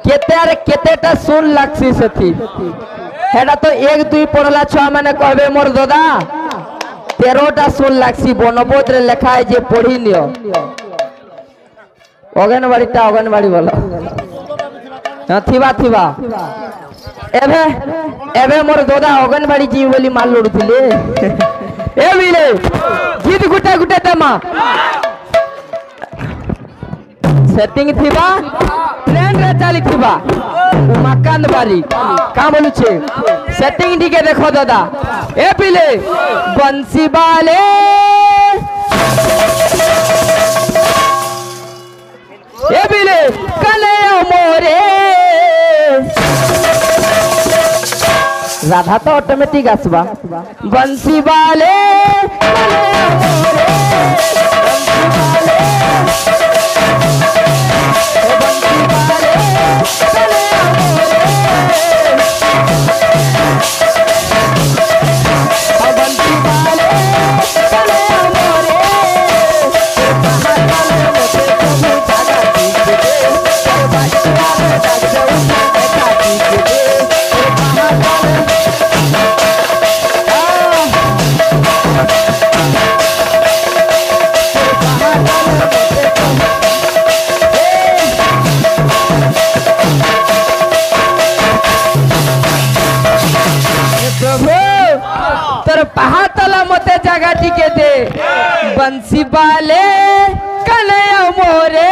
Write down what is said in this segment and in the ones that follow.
केते केतेटा सुन लागसी सेथि हेडा तो 1 2 पढ़ला छुआ माने कहबे मोर दादा 13टा सुन लागसी बनबोध रे लेखा है जे पढ़ी नियो अगनवाड़ी बोलो हां थिबा एबे एबे मोर दादा अगनवाड़ी जी बोली माल लुडुथिले ए बिले गीत गुटा गुटा तमा सेटिंग थिबा ट्रेन रे चली थिबा उमाकांत बारी का बोलु छे सेटिंग दिके देखो दादा ए बिले बंसी बाले ए बिले कले मोरे राधा तो ऑटोमेटिक आसबा बंसी बाले पहातला मते जगह टिके दे बंसी बाले कले मोरे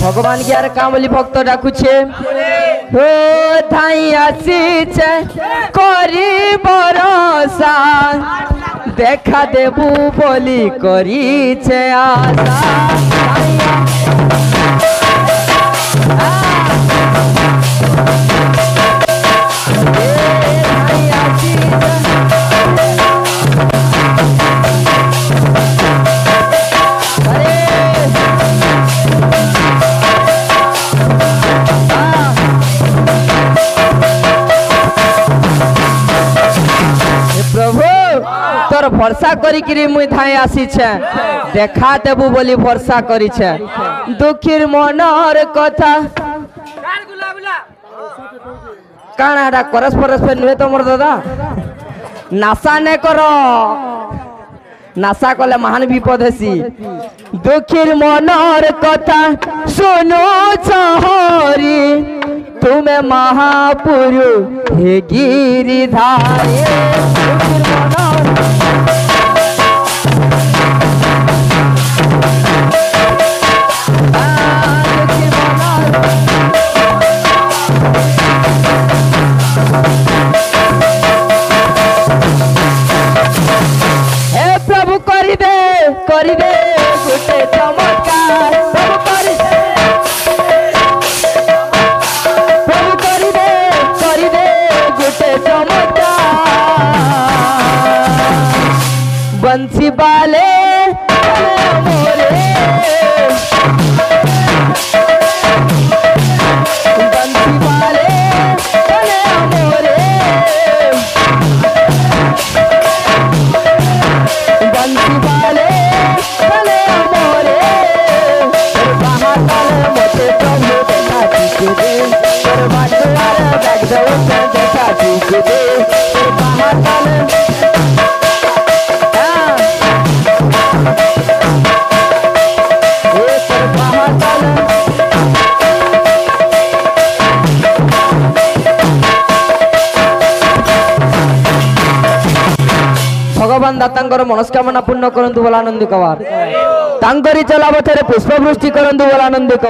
भगवान के यार काम बोली भक्त डाकुछे हो धाई आसीछे करी भरोसा देखा देबू बोली करीछे आशा तोर भरसा करी मुई धाई आसी छे देखा देबू बोली भरसा करी छे दुखीर मनर कथा काना एटा करस परस पे नुहे तो मोर दादा नासा ने करो नासा कले महान विपद हेसी दुखीर मनर कथा सुनो चहरी तुम्हें महापुरु हे गिरिधारी करी दे गुटे चमत्कार प्रभु करी दे गुटे चमत्कार बंसी बाले मोरे बंसी बाले मोरे बंसी बाले भगवान दातांकर मनस्कामना पूर्ण करंतु बोला आनंद कवार तांकरी चला पथरे पुष्पवृष्टि करंतु बोला आनंद कवार।